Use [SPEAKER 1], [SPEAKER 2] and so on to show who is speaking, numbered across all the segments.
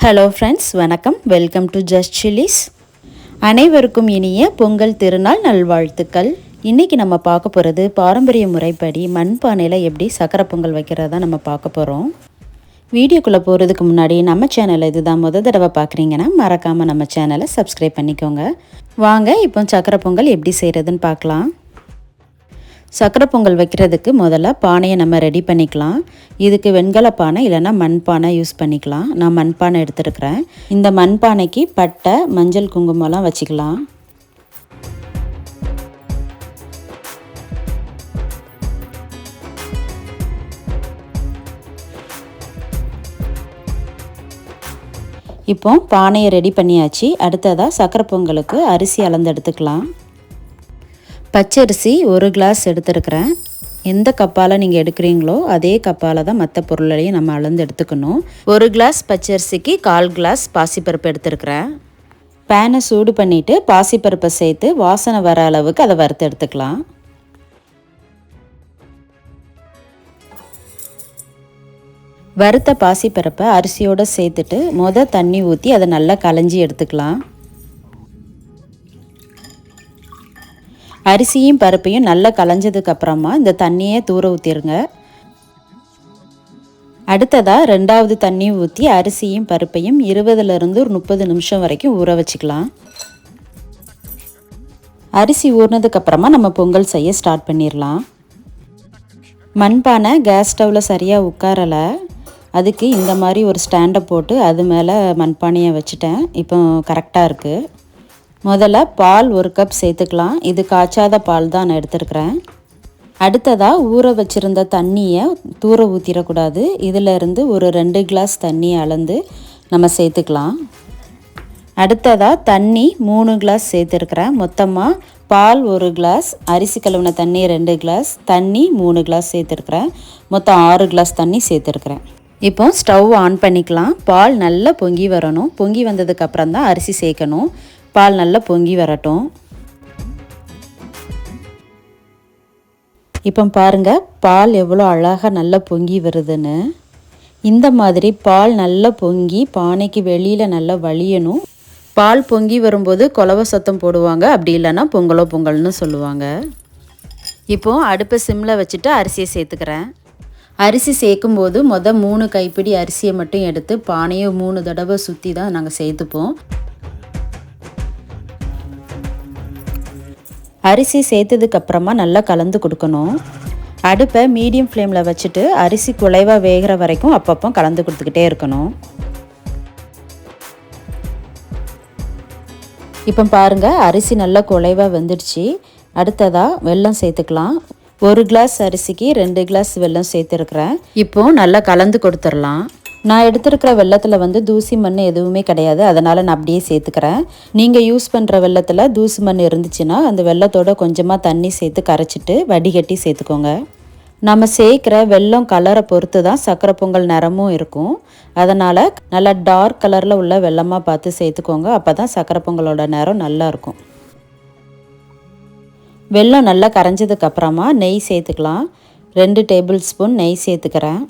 [SPEAKER 1] Hello friends, வணக்கம். Welcome to just chillies. அனைவருக்கும் இனிய பொங்கல் திருநாள் நல்வாழ்த்துக்கள். இன்றைக்கி நம்ம பார்க்க போகிறது பாரம்பரிய முறைப்படி மண்பானையில் எப்படி சக்கரை பொங்கல் வைக்கிறதா நம்ம பார்க்க போகிறோம். வீடியோக்குள்ளே போகிறதுக்கு முன்னாடி நம்ம சேனலை இதுதான் முதல் தடவை பார்க்குறீங்கன்னா மறக்காமல் நம்ம சேனலை சப்ஸ்கிரைப் பண்ணிக்கோங்க. வாங்க இப்போ சக்கரை பொங்கல் எப்படி செய்கிறதுன்னு பார்க்கலாம். சக்கரை பொங்கல் வைக்கிறதுக்கு முதல்ல பானையை நம்ம ரெடி பண்ணிக்கலாம். இதுக்கு வெண்கல பானை இல்லைன்னா மண்பானை யூஸ் பண்ணிக்கலாம். நான் மண்பானை எடுத்துருக்கிறேன். இந்த மண்பானைக்கு பட்டை, மஞ்சள், குங்குமம்லாம் வச்சுக்கலாம். இப்போ பானையை ரெடி பண்ணியாச்சு. அடுத்ததாக சக்கரை பொங்கலுக்கு அரிசி அளந்து எடுத்துக்கலாம். பச்சரிசி 1 கிளாஸ் எடுத்துருக்கிறேன். எந்த கப்பால் நீங்கள் எடுக்கிறீங்களோ அதே கப்பால் தான் மற்ற பொருளையும் நம்ம அளந்து எடுத்துக்கணும். 1 கிளாஸ் பச்சரிசிக்கு 1/4 கிளாஸ் பாசிப்பருப்பு எடுத்துருக்கிறேன். பேனை சூடு பண்ணிவிட்டு பாசிப்பருப்பை சேர்த்து வாசனை வர அளவுக்கு அதை வறுத்து எடுத்துக்கலாம். வறுத்த பாசிப்பருப்பை அரிசியோடு சேர்த்துட்டு தண்ணி ஊற்றி அதை நல்லா களைஞ்சி எடுத்துக்கலாம். அரிசியும் பருப்பையும் நல்லா களைஞ்சதுக்கப்புறமா இந்த தண்ணியை தூர ஊற்றிடுங்க. அடுத்ததாக 2வது தண்ணி ஊற்றி அரிசியும் பருப்பையும் 20லேருந்து 30 நிமிஷம் வரைக்கும் ஊற வச்சுக்கலாம். அரிசி ஊறினதுக்கப்புறமா நம்ம பொங்கல் செய்ய ஸ்டார்ட் பண்ணிடலாம். மண்பானை கேஸ் ஸ்டவ்வில் சரியாக உட்காரலை. அதுக்கு இந்த மாதிரி ஒரு ஸ்டாண்டை போட்டு அது மேலே மண்பானையை வச்சுட்டேன். இப்போ கரெக்டாக இருக்குது. முதல்ல பால் 1 கப் சேர்த்துக்கலாம். இது காய்ச்சாத பால் தான் நான் எடுத்துருக்கிறேன். அடுத்ததாக ஊற வச்சுருந்த தண்ணியை தூர ஊற்றிடக்கூடாது. இதிலேருந்து ஒரு 2 கிளாஸ் தண்ணியை அளந்து நம்ம சேர்த்துக்கலாம். அடுத்ததாக தண்ணி 3 கிளாஸ் சேர்த்துருக்கிறேன். மொத்தமாக பால் 1 கிளாஸ், அரிசி கழுவின தண்ணி 2 கிளாஸ், தண்ணி 3 கிளாஸ் சேர்த்துருக்கிறேன். மொத்தம் 6 கிளாஸ் தண்ணி சேர்த்துருக்கிறேன். இப்போ ஸ்டவ் ஆன் பண்ணிக்கலாம். பால் நல்லா பொங்கி வரணும். பொங்கி வந்ததுக்கப்புறம் தான் அரிசி சேர்க்கணும். பால் நல்லா பொங்கி வரட்டும். இப்போ பாருங்கள், பால் எவ்வளோ அழகாக நல்லா பொங்கி வருதுன்னு. இந்த மாதிரி பால் நல்லா பொங்கி பானைக்கு வெளியில் நல்லா வழியணும். பால் பொங்கி வரும்போது குலவை சத்தம் போடுவாங்க. அப்படி இல்லைன்னா பொங்கலோ பொங்கல்னு சொல்லுவாங்க. இப்போது அடுப்பை சிம்மில் வச்சுட்டு அரிசியை சேர்த்துக்கிறேன். அரிசி சேர்க்கும்போது 3 கைப்பிடி அரிசியை மட்டும் எடுத்து பானையை 3 தடவை சுற்றி தான் நாங்கள் சேர்த்துப்போம். அரிசி சேர்த்ததுக்கப்புறமா நல்லா கலந்து கொடுக்கணும். அடுப்பை மீடியம் ஃப்ளேமில் வச்சுட்டு அரிசி குலைவாக வேகிற வரைக்கும் அப்பப்போ கலந்து கொடுத்துக்கிட்டே இருக்கணும். இப்போ பாருங்கள், அரிசி நல்லா குலைவாக வெந்துடுச்சு. அடுத்ததாக வெல்லம் சேர்த்துக்கலாம். 1 கிளாஸ் அரிசிக்கு 2 கிளாஸ் வெல்லம் சேர்த்துருக்குறேன். இப்போது நல்லா கலந்து கொடுத்துடலாம். நான் எடுத்துருக்கிற வெல்லத்தில் தூசி மண் எதுவுமே கிடையாது. அதனால் நான் அப்படியே சேர்த்துக்கிறேன். நீங்கள் யூஸ் பண்ணுற வெல்லத்தில் தூசி மண் இருந்துச்சுன்னா அந்த வெல்லத்தோட கொஞ்சமாக தண்ணி சேர்த்து கரைச்சிட்டு வடிகட்டி சேர்த்துக்கோங்க. நம்ம சேர்க்குற வெல்லம் கலரை பொறுத்து தான் சக்கரை பொங்கல் நிறமும் இருக்கும். அதனால் நல்லா டார்க் கலரில் உள்ள வெல்லமாக பார்த்து சேர்த்துக்கோங்க. அப்போ தான் சக்கரை பொங்கலோட நிறம் நல்லாயிருக்கும். வெல்லம் நல்லா கரைஞ்சதுக்கப்புறமா நெய் சேர்த்துக்கலாம். 2 டேபிள் ஸ்பூன் நெய் சேர்த்துக்கிறேன்.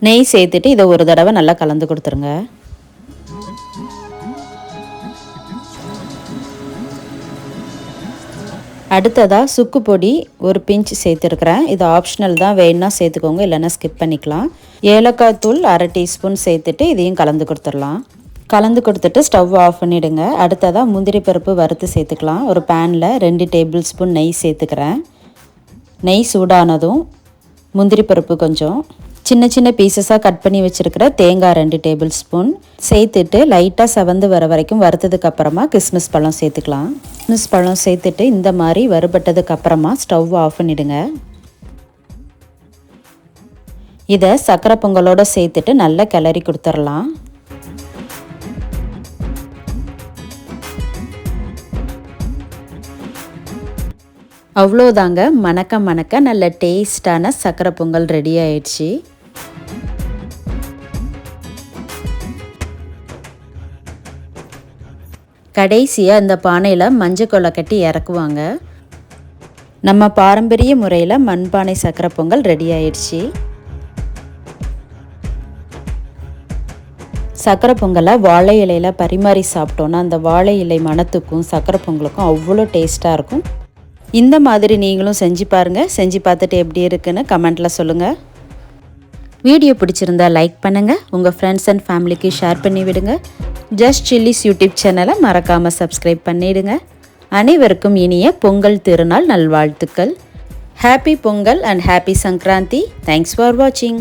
[SPEAKER 1] நெய் சேர்த்துட்டு இதை ஒரு தடவை நல்லா கலந்து கொடுத்துருங்க. அடுத்ததாக சுக்கு பொடி 1 பிஞ்ச் சேர்த்துருக்குறேன். இது ஆப்ஷனல் தான், வேணுன்னா சேர்த்துக்கோங்க, இல்லைன்னா ஸ்கிப் பண்ணிக்கலாம். ஏலக்காய் தூள் 1/2 டீஸ்பூன் சேர்த்துட்டு இதையும் கலந்து கொடுத்துடலாம். கலந்து கொடுத்துட்டு ஸ்டவ் ஆஃப் பண்ணிவிடுங்க. அடுத்ததாக முந்திரி பருப்பு வறுத்து சேர்த்துக்கலாம். ஒரு பேனில் 2 டேபிள் ஸ்பூன் நெய் சேர்த்துக்கிறேன். நெய் சூடானதும் முந்திரி பருப்பு கொஞ்சம், சின்ன சின்ன பீசஸாக கட் பண்ணி வச்சுருக்கிற தேங்காய் 2 டேபிள் ஸ்பூன் சேர்த்துட்டு லைட்டாக செவந்து வர வரைக்கும் வறுத்ததுக்கப்புறமா கிஸ்மிஸ் பழம் சேர்த்துக்கலாம். கிஸ்மிஸ் பழம் சேர்த்துட்டு இந்த மாதிரி வறுபட்டதுக்கப்புறமா ஸ்டவ் ஆஃப் பண்ணிவிடுங்க. இதை சக்கரை பொங்கலோடு சேர்த்துட்டு நல்லா கிளறி கொடுத்துடலாம். அவ்வளோதாங்க, மணக்க மணக்க நல்ல டேஸ்டான சக்கரை பொங்கல் ரெடி ஆயிடுச்சு. கடைசியாக இந்த பானையில் மஞ்சள் கொலை கட்டி இறக்குவாங்க. நம்ம பாரம்பரிய முறையில் மண்பானை சக்கரை பொங்கல் ரெடி ஆயிடுச்சு. சக்கரை பொங்கலை வாழை இலையில் பரிமாறி சாப்பிட்டோன்னா அந்த வாழை இலை மணத்துக்கும் சக்கரை பொங்கலுக்கும் அவ்வளோ டேஸ்ட்டாக இருக்கும். இந்த மாதிரி நீங்களும் செஞ்சு பாருங்கள். செஞ்சு பார்த்துட்டு எப்படி இருக்குன்னு கமெண்ட்டில் சொல்லுங்கள். வீடியோ பிடிச்சிருந்தா லைக் பண்ணுங்கள், உங்கள் ஃப்ரெண்ட்ஸ் அண்ட் ஃபேமிலிக்கு ஷேர் பண்ணி விடுங்க. ஜஸ்ட் சில்லிஸ் யூடியூப் சேனலை மறக்காமல் சப்ஸ்கிரைப் பண்ணிவிடுங்க. அனைவருக்கும் இனிய பொங்கல் திருநாள் நல்வாழ்த்துக்கள். Happy Pongal and happy Sankranti. Thanks for வாட்சிங்.